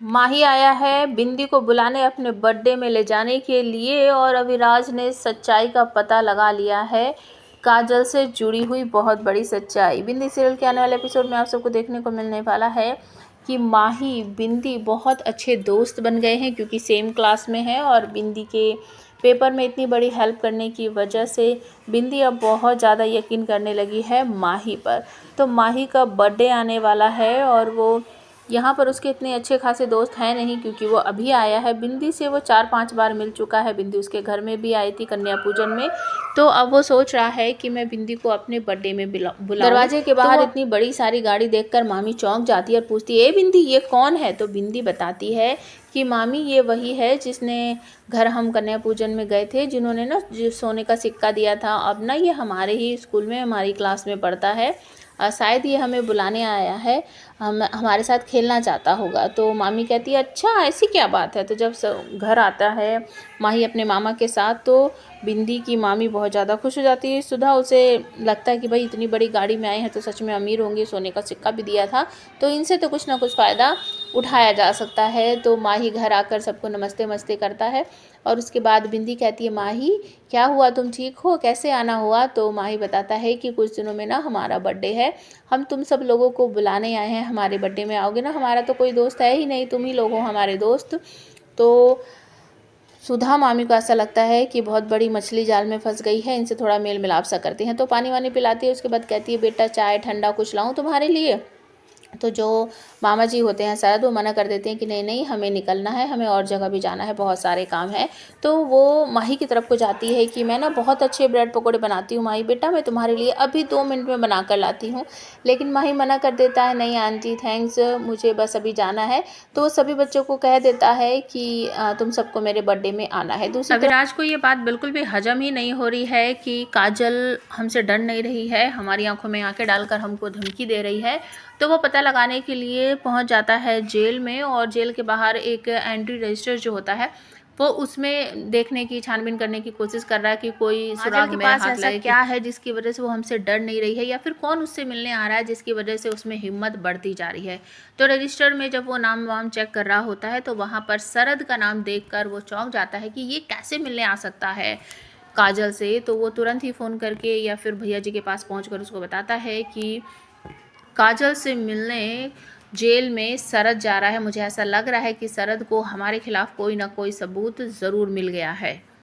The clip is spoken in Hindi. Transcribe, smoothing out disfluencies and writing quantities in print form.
माही आया है बिंदी को बुलाने अपने बर्थडे में ले जाने के लिए और अविराज ने सच्चाई का पता लगा लिया है। काजल से जुड़ी हुई बहुत बड़ी सच्चाई बिंदी सीरियल के आने वाले एपिसोड में आप सबको देखने को मिलने वाला है कि माही बिंदी बहुत अच्छे दोस्त बन गए हैं, क्योंकि सेम क्लास में है और बिंदी के पेपर में इतनी बड़ी हेल्प करने की वजह से बिंदी अब बहुत ज़्यादा यकीन करने लगी है माही पर। तो माही का बर्थडे आने वाला है और वो यहाँ पर उसके इतने अच्छे खासे दोस्त हैं नहीं, क्योंकि वो अभी आया है। बिंदी से वो 4-5 बार मिल चुका है। बिंदी उसके घर में भी आई थी कन्या पूजन में। तो अब वो सोच रहा है कि मैं बिंदी को अपने बर्थडे में बुलाऊं। दरवाजे के बाहर इतनी बड़ी सारी गाड़ी देखकर मामी चौंक जाती है और पूछती है, ए बिंदी ये कौन है? तो बिंदी बताती है कि मामी ये वही है जिसने घर हम कन्या पूजन में गए थे, जिन्होंने ना जो सोने का सिक्का दिया था। अब ना ये हमारे ही स्कूल में हमारी क्लास में पढ़ता है। शायद ये हमें बुलाने आया है, हमारे साथ खेलना चाहता होगा। तो मामी कहती है अच्छा ऐसी क्या बात है। तो जब घर आता है माही अपने मामा के साथ, तो बिंदी की मामी बहुत ज़्यादा खुश हो जाती है। सुधा उसे लगता है कि भाई इतनी बड़ी गाड़ी में आए हैं तो सच में अमीर होंगे, सोने का सिक्का भी दिया था तो इनसे तो कुछ ना कुछ फ़ायदा उठाया जा सकता है। तो माही घर आकर सबको नमस्ते नमस्ते करता है और उसके बाद बिंदी कहती है, माही क्या हुआ, तुम ठीक हो, कैसे आना हुआ? तो माही बताता है कि कुछ दिनों में ना हमारा बर्थडे है, हम तुम सब लोगों को बुलाने आए हैं, हमारे बर्थडे में आओगे ना? हमारा तो कोई दोस्त है ही नहीं, तुम ही लोग हो हमारे दोस्त। तो सुधा मामी को ऐसा लगता है कि बहुत बड़ी मछली जाल में फंस गई है, इनसे थोड़ा मेल मिलाप सा करती हैं। तो पानी वानी पिलाती है, उसके बाद कहती है बेटा चाय ठंडा कुछ लाऊं तुम्हारे लिए? तो जो मामा जी होते हैं शायद वो मना कर देते हैं कि नहीं नहीं हमें निकलना है, हमें और जगह भी जाना है, बहुत सारे काम हैं। तो वो माही की तरफ को जाती है कि मैं ना बहुत अच्छे ब्रेड पकोड़े बनाती हूँ माही, बेटा मैं तुम्हारे लिए अभी 2 मिनट में बना कर लाती हूँ। लेकिन माही मना कर देता है, नहीं आंटी थैंक्स, मुझे बस अभी जाना है। तो वो सभी बच्चों को कह देता है कि तुम सबको मेरे बर्थडे में आना है। दूसरी तरफ अविराज को ये बात बिल्कुल भी हजम ही नहीं हो रही है कि काजल हमसे डर नहीं रही है, हमारी आंखों में आंखें डालकर हमको धमकी दे रही है। तो वो पता लगाने के लिए पहुंच जाता है जेल में और जेल के बाहर एक एंट्री रजिस्टर जो होता है वो उसमें देखने की छानबीन करने की कोशिश कर रहा है कि कोई सुराग में हाथ लगे, क्या है जिसकी वजह से वो हमसे डर नहीं रही है, या फिर कौन उससे मिलने आ रहा है जिसकी वजह से उसमें हिम्मत बढ़ती जा रही है। तो रजिस्टर में जब वो नाम वाम चेक कर रहा होता है तो वहाँ पर सरद का नाम देखकर वो चौंक जाता है कि ये कैसे मिलने आ सकता है काजल से। तो वो तुरंत ही फ़ोन करके या फिर भैया जी के पास पहुँच उसको बताता है कि काजल से मिलने जेल में सरद जा रहा है। मुझे ऐसा लग रहा है कि सरद को हमारे खिलाफ कोई ना कोई सबूत ज़रूर मिल गया है।